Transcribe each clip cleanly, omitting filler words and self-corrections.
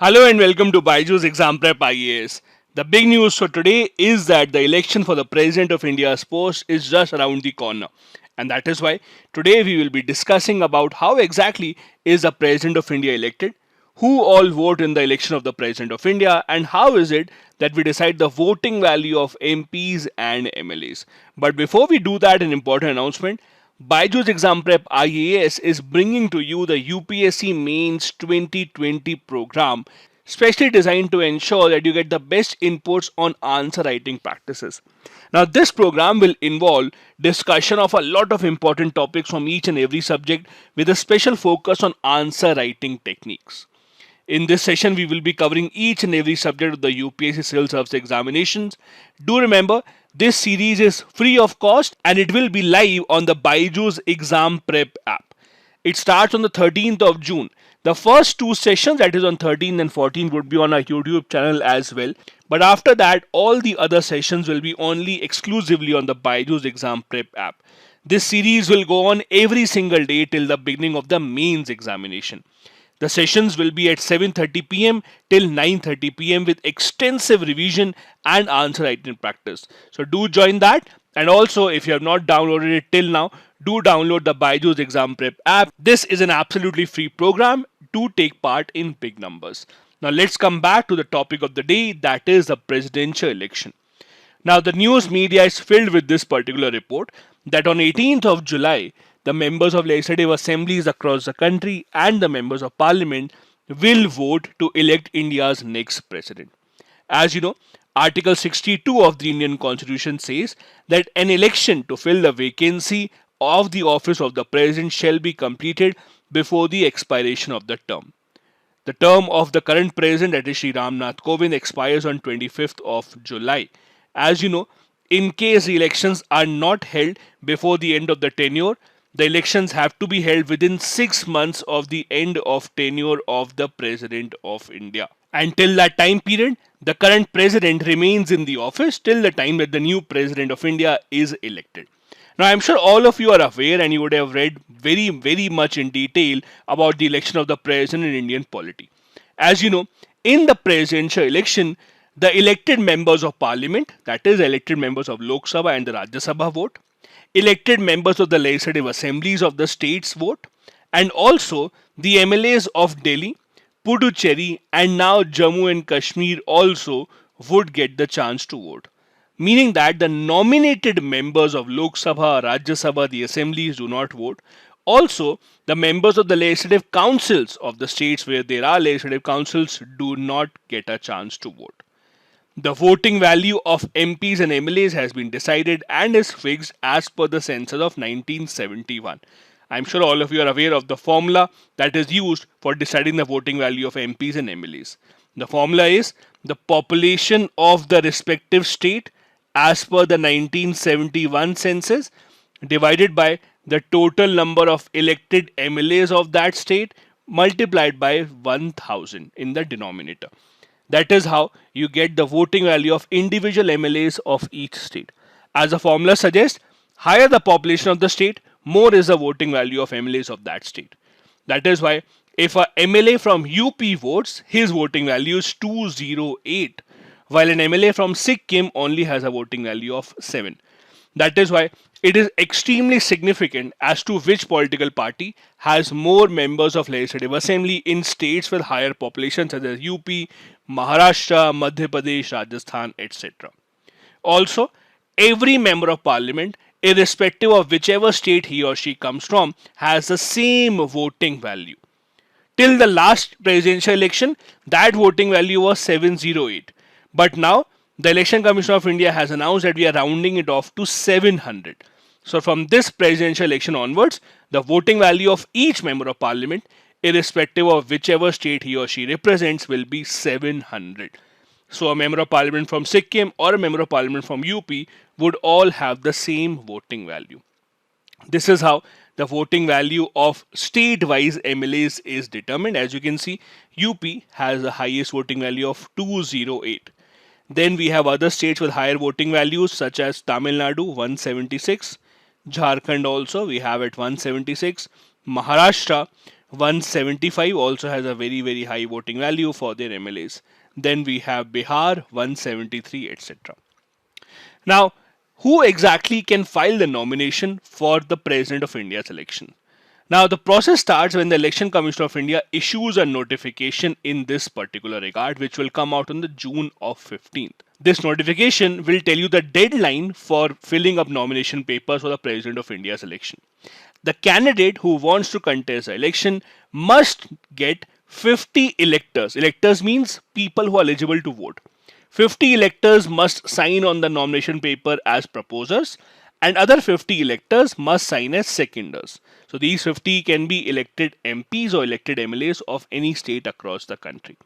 Hello and welcome to BYJU'S Exam Prep IAS. The big news for today is that the election for the President of India's post is just around the corner. And that is why today we will be discussing about how exactly is the President of India elected, who all vote in the election of the President of India, and how is it that we decide the voting value of MPs and MLAs. But before we do that, an important announcement. BYJU'S Exam Prep IAS is bringing to you the UPSC Mains 2020 program, specially designed to ensure that you get the best inputs on answer writing practices. Now, this program will involve discussion of a lot of important topics from each and every subject with a special focus on answer writing techniques. In this session, we will be covering each and every subject of the UPSC Civil Services Examinations. Do remember, this series is free of cost and it will be live on the BYJU'S Exam Prep app. It starts on the 13th of June. The first two sessions, that is on 13th and 14th, would be on our YouTube channel as well. But after that, all the other sessions will be only exclusively on the BYJU'S Exam Prep app. This series will go on every single day till the beginning of the mains examination. The sessions will be at 7:30 p.m. till 9:30 p.m. with extensive revision and answer writing practice. So do join that. And also, if you have not downloaded it till now, do download the BYJU'S Exam Prep app. This is an absolutely free program to take part in big numbers. Now let's come back to the topic of the day, that is the presidential election. Now the news media is filled with this particular report that on 18th of July, the members of legislative assemblies across the country and the members of parliament will vote to elect India's next president. As you know, Article 62 of the Indian Constitution says that an election to fill the vacancy of the office of the president shall be completed before the expiration of the term. The term of the current president, that is Shri Ram Nath Kovind, expires on 25th of July. As you know, in case the elections are not held before the end of the tenure, the elections have to be held within 6 months of the end of tenure of the President of India. Until that time period, the current president remains in the office till the time that the new President of India is elected. Now, I'm sure all of you are aware and you would have read very much in detail about the election of the president in Indian polity. As you know, in the presidential election, the elected members of parliament, that is, elected members of Lok Sabha and the Rajya Sabha vote, elected members of the legislative assemblies of the states vote, and also the MLAs of Delhi, Puducherry, and now Jammu and Kashmir also would get the chance to vote. Meaning that the nominated members of Lok Sabha, Rajya Sabha, the assemblies do not vote. Also, the members of the legislative councils of the states where there are legislative councils do not get a chance to vote. The voting value of MPs and MLAs has been decided and is fixed as per the census of 1971. I'm sure all of you are aware of the formula that is used for deciding the voting value of MPs and MLAs. The formula is the population of the respective state as per the 1971 census divided by the total number of elected MLAs of that state multiplied by 1000 in the denominator. That is how you get the voting value of individual MLAs of each state. As the formula suggests, higher the population of the state, more is the voting value of MLAs of that state. That is why if a MLA from UP votes, his voting value is 208, while an MLA from Sikkim only has a voting value of 7. That is why it is extremely significant as to which political party has more members of legislative assembly in states with higher population such as UP, Maharashtra, Madhya Pradesh, Rajasthan, etc. Also, every member of parliament, irrespective of whichever state he or she comes from, has the same voting value. Till the last presidential election, that voting value was 708. But now, the Election Commission of India has announced that we are rounding it off to 700. So from this presidential election onwards, the voting value of each member of parliament, irrespective of whichever state he or she represents, will be 700. So a member of parliament from Sikkim or a member of parliament from UP would all have the same voting value. This is how the voting value of state-wise MLAs is determined. As you can see, UP has the highest voting value of 208. Then we have other states with higher voting values such as Tamil Nadu 176, Jharkhand also we have at 176, Maharashtra 175 also has a very high voting value for their MLAs. Then we have Bihar 173, etc. Now, who exactly can file the nomination for the President of India's election? Now, the process starts when the Election Commission of India issues a notification in this particular regard, which will come out on the June of 15th. This notification will tell you the deadline for filling up nomination papers for the President of India's election. The candidate who wants to contest the election must get 50 electors. Electors means people who are eligible to vote. 50 electors must sign on the nomination paper as proposers, and other 50 electors must sign as seconders. So these 50 can be elected MPs or elected MLAs of any state across the country.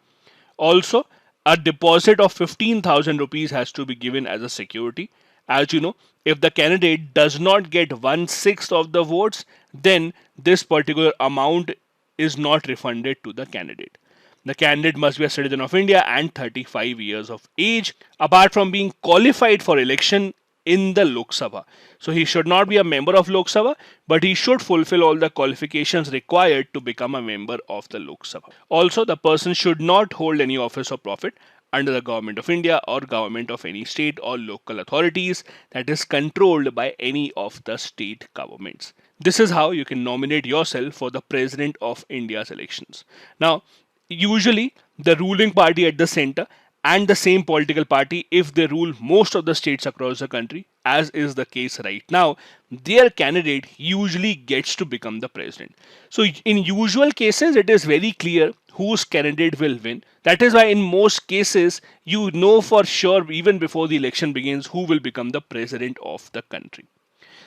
Also, a deposit of 15,000 rupees has to be given as a security. As you know, if the candidate does not get 1/6 of the votes, then this particular amount is not refunded to the candidate. The candidate must be a citizen of India and 35 years of age, apart from being qualified for election in the Lok Sabha. So he should not be a member of Lok Sabha, but he should fulfill all the qualifications required to become a member of the Lok Sabha. Also, the person should not hold any office or profit under the government of India or government of any state or local authorities that is controlled by any of the state governments. This is how you can nominate yourself for the President of India's elections. Now, usually the ruling party at the center and the same political party, if they rule most of the states across the country, as is the case right now, their candidate usually gets to become the president. So in usual cases, it is very clear whose candidate will win. That is why in most cases, you know for sure even before the election begins who will become the president of the country.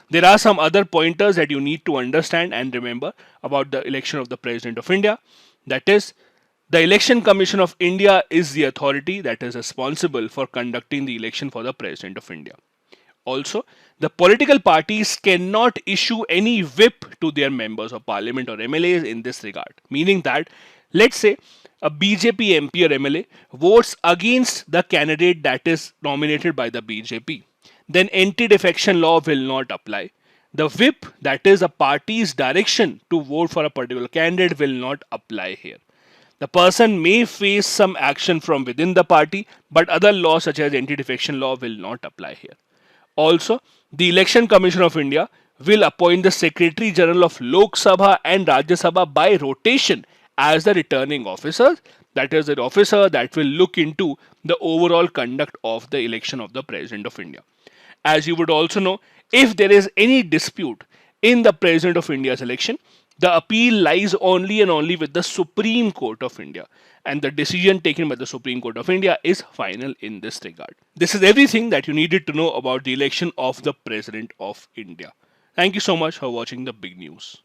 There are some other pointers that you need to understand and remember about the election of the President of India. That is, the Election Commission of India is the authority that is responsible for conducting the election for the President of India. Also, the political parties cannot issue any whip to their members of parliament or MLAs in this regard. Meaning that, let's say, a BJP MP or MLA votes against the candidate that is nominated by the BJP. Then anti-defection law will not apply. The whip, that is a party's direction to vote for a particular candidate, will not apply here. The person may face some action from within the party, but other laws such as anti-defection law will not apply here. Also, the Election Commission of India will appoint the Secretary General of Lok Sabha and Rajya Sabha by rotation as the returning officer. That is the officer that will look into the overall conduct of the election of the President of India. As you would also know, if there is any dispute in the President of India's election, the appeal lies only and only with the Supreme Court of India, and the decision taken by the Supreme Court of India is final in this regard. This is everything that you needed to know about the election of the President of India. Thank you so much for watching the big news.